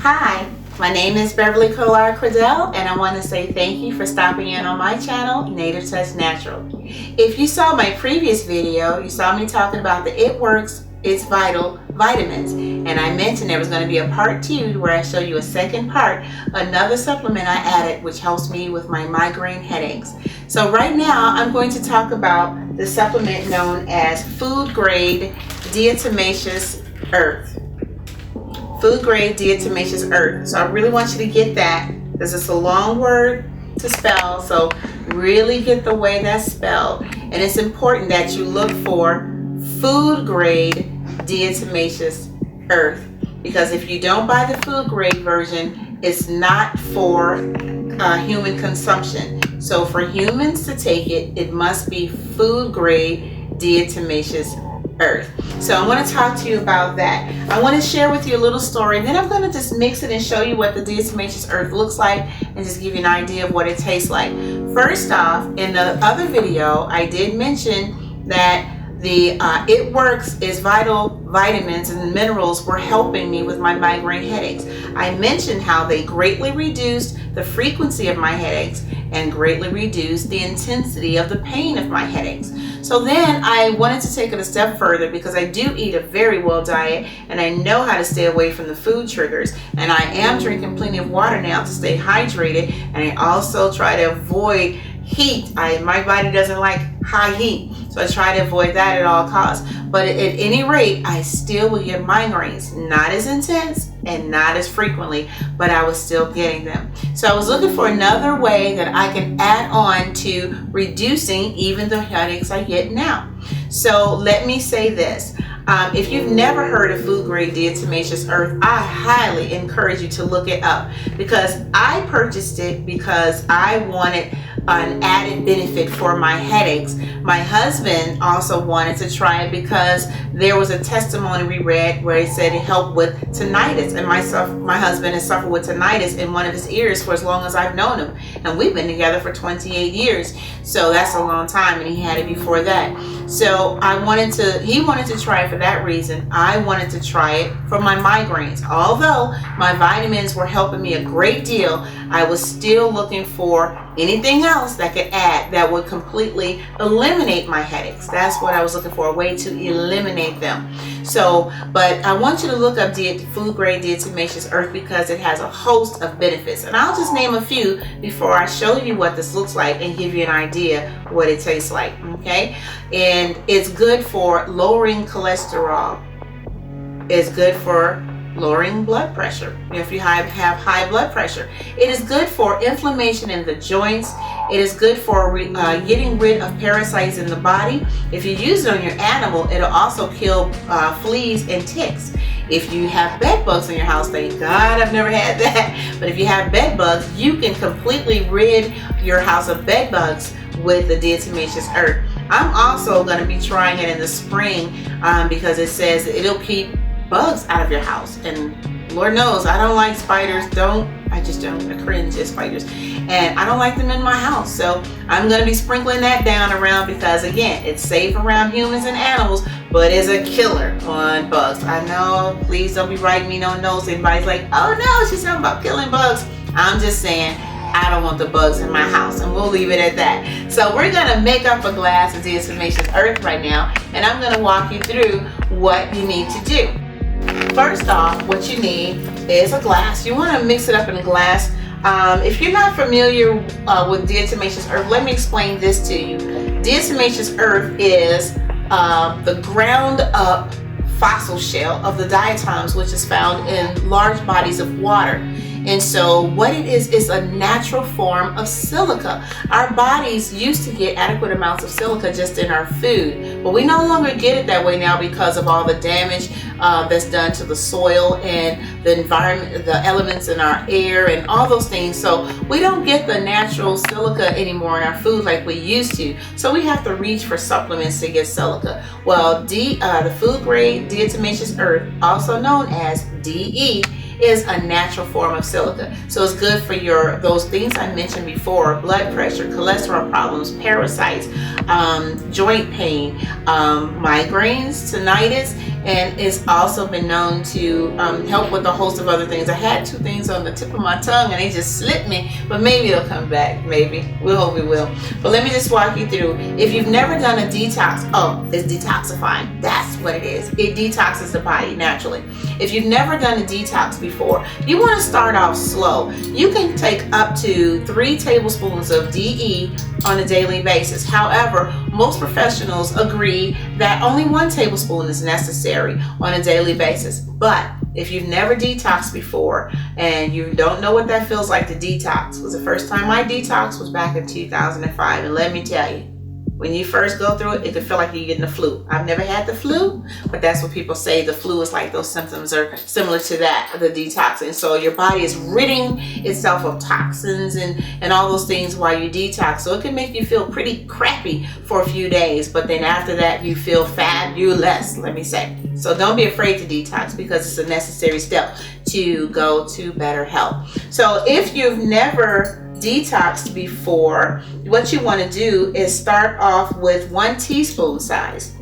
Hi, my name is Beverly Colar-Credelle, and I want to say thank you for stopping in on my channel, NativeTouchNatural. If you saw my previous video, you saw me talking about the It Works, It's Vital vitamins, and I mentioned there was going to be a part 2 where I show you a second part, another supplement I added which helps me with my migraine headaches. So right now I'm going to talk about the supplement known as Food Grade Diatomaceous Earth. Food Grade Diatomaceous Earth. So I really want you to get that because it's a long word to spell, so really get the way that's spelled. And it's important that you look for Food Grade Diatomaceous Earth, because if you don't buy the food grade version, it's not for human consumption. So for humans to take it, it must be Food Grade Diatomaceous Earth. So I want to talk to you about that. I want to share with you a little story, and then I'm going to just mix it and show you what the diatomaceous earth looks like and just give you an idea of what it tastes like. First off, in the other video I did mention that the It Works is Vital vitamins and minerals were helping me with my migraine headaches. I mentioned how they greatly reduced the frequency of my headaches and greatly reduced the intensity of the pain of my headaches. So then I wanted to take it a step further, because I do eat a very well diet and I know how to stay away from the food triggers, and I am drinking plenty of water now to stay hydrated, and I also try to avoid heat. My body doesn't like high heat, so I try to avoid that at all costs. But at any rate, I still will get migraines, not as intense and not as frequently, but I was still getting them. So I was looking for another way that I can add on to reducing even the headaches I get now. So let me say this. If you've never heard of Food Grade Diatomaceous Earth, I highly encourage you to look it up, because I purchased it because I wanted an added benefit for my headaches. My husband also wanted to try it because there was a testimony we read where it said it helped with tinnitus, and my husband has suffered with tinnitus in one of his ears for as long as I've known him, and we've been together for 28 years, so that's a long time, and he had it before that. So he wanted to try it for that reason. I wanted to try it for my migraines. Although my vitamins were helping me a great deal, I was still looking for anything else that could add that would completely eliminate my headaches. That's what I was looking for, a way to eliminate them. So, but I want you to look up Food Grade Diatomaceous Earth because it has a host of benefits, and I'll just name a few before I show you what this looks like and give you an idea what it tastes like. Okay, and it's good for lowering cholesterol. It's good for lowering blood pressure if you have high blood pressure. It is good for inflammation in the joints. It is good for getting rid of parasites in the body. If you use it on your animal, it'll also kill fleas and ticks. If you have bed bugs in your house, thank God I've never had that, but if you have bed bugs, you can completely rid your house of bed bugs with the diatomaceous earth. I'm also going to be trying it in the spring because it says it'll keep bugs out of your house, and Lord knows I don't like spiders. I just don't. I cringe at spiders, and I don't like them in my house. So I'm going to be sprinkling that down around, because again, it's safe around humans and animals, but is a killer on bugs. I know, please don't be writing me no notes. Everybody's like, oh no, she's talking about killing bugs. I'm just saying, I don't want the bugs in my house, and we'll leave it at that. So we're going to make up a glass of diatomaceous earth right now, and I'm going to walk you through what you need to do. First off, what you need is a glass. You want to mix it up in a glass. If you're not familiar with diatomaceous earth, let me explain this to you. Diatomaceous earth is the ground up fossil shell of the diatoms, which is found in large bodies of water. And so what it is a natural form of silica. Our bodies used to get adequate amounts of silica just in our food, but we no longer get it that way now because of all the damage that's done to the soil and the environment, the elements in our air and all those things. So we don't get the natural silica anymore in our food like we used to. So we have to reach for supplements to get silica. Well, the Food Grade Diatomaceous Earth, also known as DE, is a natural form of silica. So it's good for those things I mentioned before: blood pressure, cholesterol problems, parasites, joint pain, migraines, tinnitus, and it's also been known to help with a host of other things. I had two things on the tip of my tongue and they just slipped me, but maybe it'll come back. Maybe. We'll hope it will. But let me just walk you through. If you've never done a detox, it's detoxifying. That's what it is. It detoxes the body naturally. If you've never done a detox before, you want to start off slow. You can take up to 3 tablespoons of DE on a daily basis. However, most professionals agree that only 1 tablespoon is necessary on a daily basis. But if you've never detoxed before and you don't know what that feels like to detox, because the first time I detoxed was back in 2005, and let me tell you, when you first go through it, it can feel like you're getting the flu. I've never had the flu, but that's what people say. The flu is like those symptoms are similar to that, the detoxing. So your body is ridding itself of toxins and all those things while you detox. So it can make you feel pretty crappy for a few days, but then after that you feel fabulous, let me say. So don't be afraid to detox because it's a necessary step to go to better health. So if you've never detoxed before, what you want to do is start off with 1 teaspoon size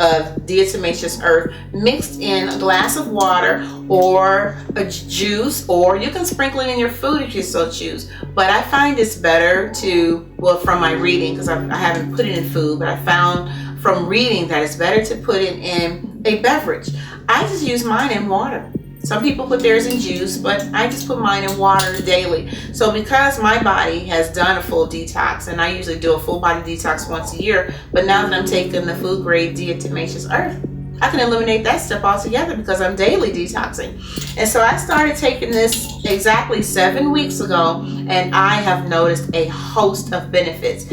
of diatomaceous earth mixed in a glass of water or a juice, or you can sprinkle it in your food if you so choose. But I find it's better to, well, from my reading, because I haven't put it in food, but I found from reading that it's better to put it in a beverage. I just use mine in water. Some people put theirs in juice, but I just put mine in water daily. So because my body has done a full detox, and I usually do a full body detox once a year, but now that I'm taking the Food Grade Diatomaceous Earth, I can eliminate that step altogether because I'm daily detoxing. And so I started taking this exactly 7 weeks ago, and I have noticed a host of benefits.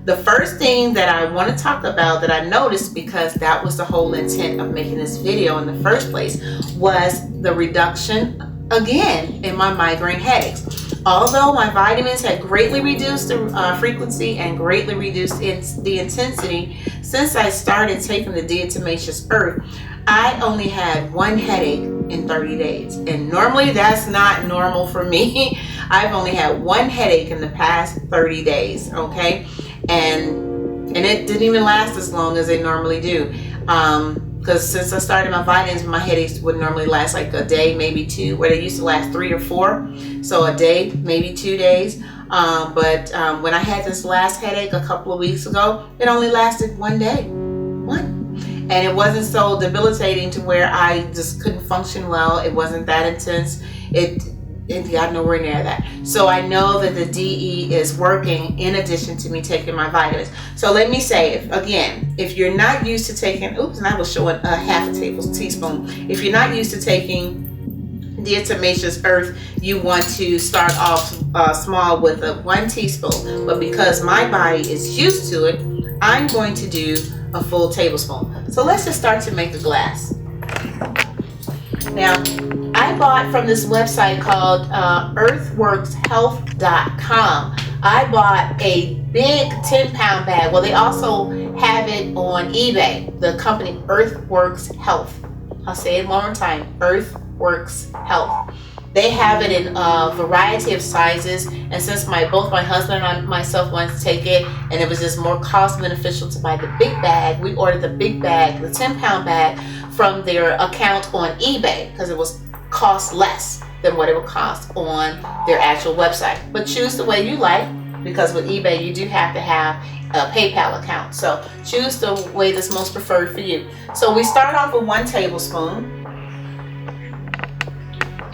The first thing that I want to talk about that I noticed, because that was the whole intent of making this video in the first place, was the reduction again in my migraine headaches. Although my vitamins had greatly reduced the frequency and greatly reduced the intensity, since I started taking the diatomaceous earth, I only had 1 headache in 30 days. And normally that's not normal for me. I've only had 1 headache in the past 30 days, okay? And it didn't even last as long as they normally do. Because since I started my vitamins, my headaches would normally last like a day, maybe 2, where they used to last 3 or 4. So a day, maybe 2 days. But when I had this last headache a couple of weeks ago, it only lasted 1 day. 1. And it wasn't so debilitating to where I just couldn't function well. It wasn't that intense. It got nowhere near that. So I know that the DE is working in addition to me taking my vitamins. So let me say, if you're not used to taking, and I was showing a half a teaspoon. If you're not used to taking diatomaceous earth, you want to start off small with a 1 teaspoon. But because my body is used to it, I'm going to do a full tablespoon. So let's just start to make a glass. Now, I bought from this website called earthworkshealth.com. I bought a big 10-pound bag. Well, they also have it on eBay, the company Earthworks Health. I'll say it one more time, Earthworks Health. They have it in a variety of sizes, and since both my husband and myself wanted to take it, and it was just more cost beneficial to buy the big bag, we ordered the big bag, the 10-pound bag, from their account on eBay because it was cost less than what it would cost on their actual website. But choose the way you like, because with eBay you do have to have a PayPal account. So choose the way that's most preferred for you. So we start off with 1 tablespoon,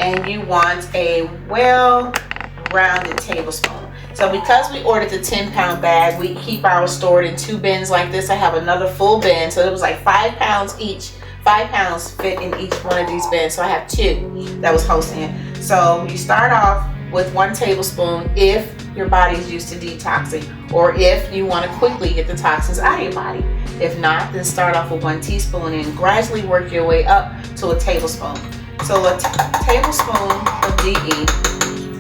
and you want a well-rounded tablespoon. So because we ordered the 10-pound bag, we keep ours stored in 2 bins like this. I have another full bin, so it was like 5 pounds each. 5 pounds fit in each one of these bins, so I have 2 that was hosting it. So you start off with 1 tablespoon if your body is used to detoxing, or if you want to quickly get the toxins out of your body. If not, then start off with 1 teaspoon and gradually work your way up to a tablespoon. So a tablespoon of DE,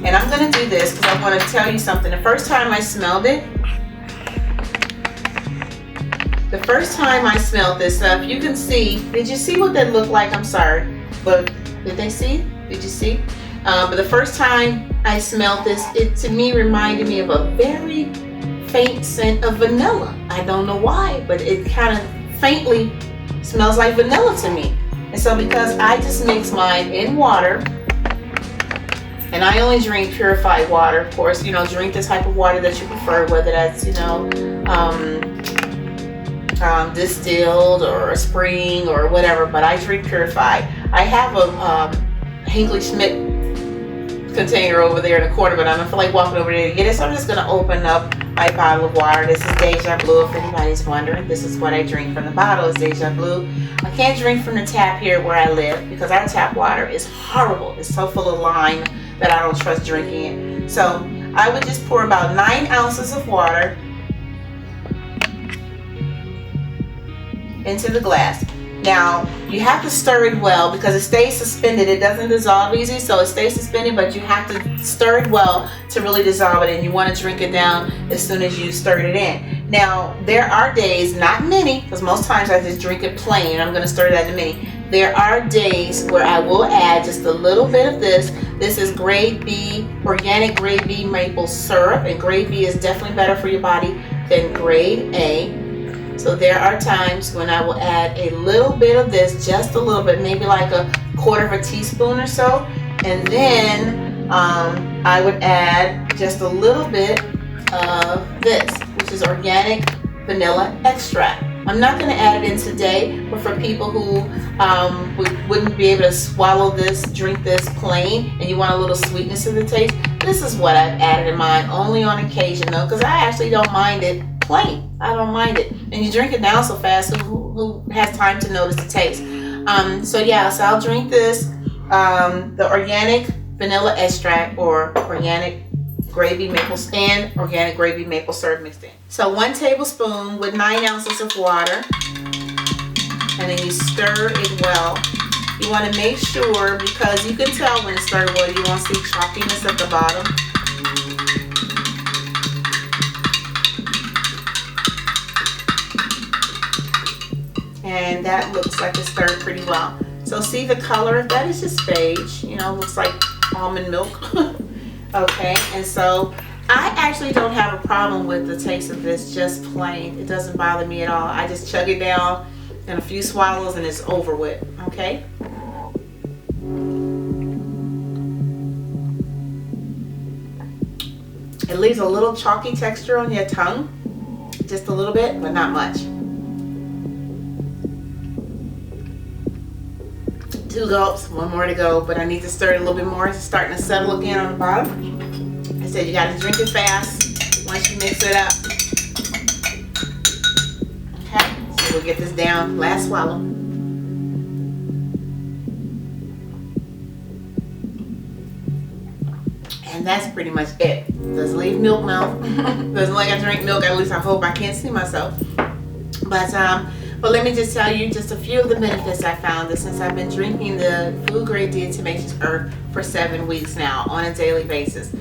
and I'm going to do this because I want to tell you something. The first time I smelled it, this up, you can see, did you see what that looked like? I'm sorry, but did they see? Did you see? But the first time I smelled this, it to me reminded me of a very faint scent of vanilla. I don't know why, but it kind of faintly smells like vanilla to me. And so because I just mix mine in water, and I only drink purified water, of course, you know, drink the type of water that you prefer, whether that's, you know, distilled or a spring or whatever, but I drink purified. I have a Hinkley Schmidt container over there in the corner, but I don't feel like walking over there to get it, so I'm just going to open up my bottle of water. This is Deja Blue, if anybody's wondering. This is what I drink from the bottle, is Deja Blue. I can't drink from the tap here where I live because our tap water is horrible. It's so full of lime that I don't trust drinking it. So I would just pour about 9 ounces of water into the glass. Now you have to stir it well because it stays suspended. It doesn't dissolve easy, so it stays suspended, but you have to stir it well to really dissolve it, and you want to drink it down as soon as you stir it in. Now there are days, not many, because most times I just drink it plain. I'm going to stir that in a minute. There are days where I will add just a little bit of this. This is grade B, organic grade B maple syrup, and grade B is definitely better for your body than grade A. So there are times when I will add a little bit of this, just a little bit, maybe like a quarter of a teaspoon or so. And then I would add just a little bit of this, which is organic vanilla extract. I'm not going to add it in today, but for people who wouldn't be able to swallow this, drink this plain, and you want a little sweetness to the taste, this is what I've added in mine, only on occasion though, because I actually don't mind it plain. I don't mind it. And you drink it down so fast, who has time to notice the taste? So yeah, so I'll drink this, the organic vanilla extract or organic gravy maple and organic gravy maple syrup mixed in. So 1 tablespoon with 9 ounces of water, and then you stir it well. You want to make sure, because you can tell when it's stirred well, you won't see chalkiness at the bottom. And that looks like it's stirred pretty well. So see the color? That is just beige. You know, looks like almond milk. Okay, and so I actually don't have a problem with the taste of this just plain. It doesn't bother me at all. I just chug it down in a few swallows and it's over with. Okay. It leaves a little chalky texture on your tongue, just a little bit, but not much. 2 gulps, 1 more to go, but I need to stir it a little bit more. It's starting to settle again on the bottom. I said you got to drink it fast once you mix it up. Okay, so we'll get this down. Last swallow. And that's pretty much it. Doesn't leave milk mouth. Doesn't look like I drink milk. At least I hope. I can't see myself. But let me just tell you just a few of the benefits I found since I've been drinking the Food Grade Diatomaceous Earth for 7 weeks now on a daily basis.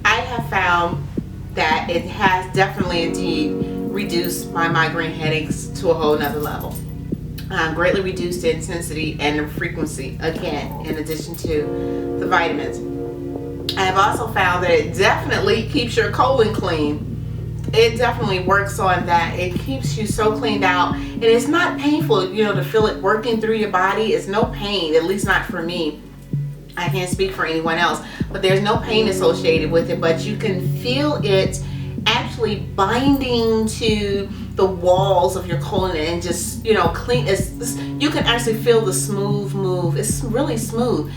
I have found that it has definitely indeed reduced my migraine headaches to a whole nother level. Greatly reduced the intensity and the frequency, again, in addition to the vitamins. I have also found that it definitely keeps your colon clean. It definitely works on that. It keeps you so cleaned out, and it's not painful, you know, to feel it working through your body. It's no pain, at least not for me. I can't speak for anyone else, but there's no pain associated with it, but you can feel it actually binding to the walls of your colon and just, you know, clean. You can actually feel the smooth move. It's really smooth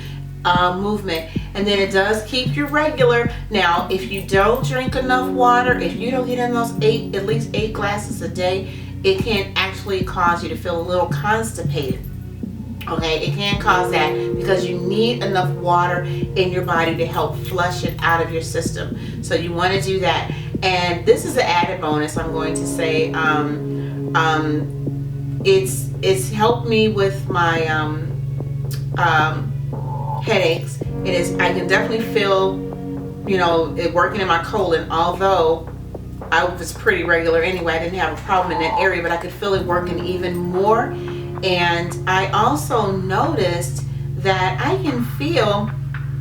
movement, and then it does keep you regular. Now, if you don't drink enough water, if you don't get in those at least 8 glasses a day, it can actually cause you to feel a little constipated. Okay, it can cause that because you need enough water in your body to help flush it out of your system. So you want to do that. And this is an added bonus, I'm going to say. It's helped me with my headaches. I can definitely feel, you know, it working in my colon, although I was pretty regular anyway. I didn't have a problem in that area, but I could feel it working even more. And I also noticed that I can feel,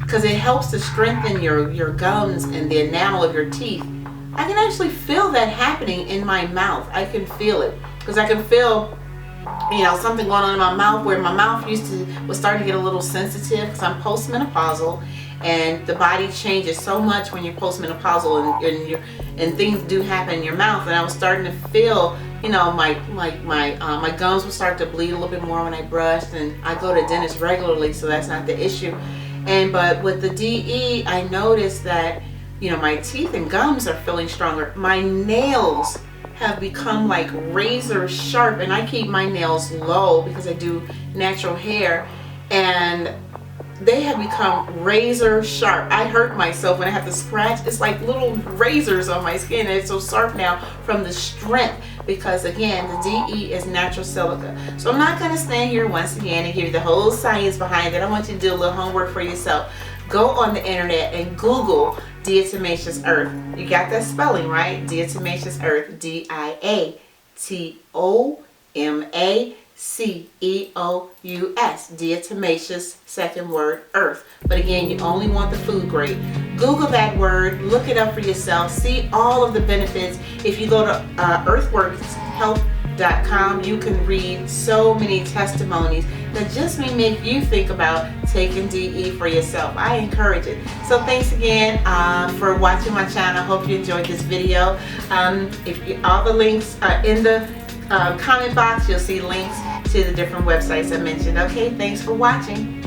because it helps to strengthen your gums and the enamel of your teeth, I can actually feel that happening in my mouth. I can feel it, because I can feel you know, something going on in my mouth, where my mouth was starting to get a little sensitive because I'm postmenopausal, and the body changes so much when you're postmenopausal, and things do happen in your mouth. And I was starting to feel, you know, my gums would start to bleed a little bit more when I brushed, and I go to dentist regularly, so that's not the issue. But with the DE, I noticed that, you know, my teeth and gums are feeling stronger. My nails have become like razor sharp, and I keep my nails low because I do natural hair, and they have become razor sharp. I hurt myself when I have to scratch. It's like little razors on my skin, and it's so sharp now from the strength, because again, the DE is natural silica. So I'm not going to stand here once again and give you the whole science behind it. I want you to do a little homework for yourself. Go on the internet and Google diatomaceous earth. You got that spelling right? Diatomaceous earth. D-I-A-T-O-M-A-C-E-O-U-S. Diatomaceous, second word, earth. But again, you only want the food grade. Google that word, look it up for yourself, see all of the benefits. If you go to earthworkshealth.com, you can read so many testimonies that just may make you think about taking DE for yourself. I encourage it. So thanks again for watching my channel. I hope you enjoyed this video. All the links are in the comment box. You'll see links to the different websites I mentioned. Okay, thanks for watching.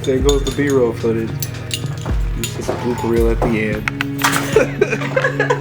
There goes the B-roll footage. It's just a blooper reel at the end.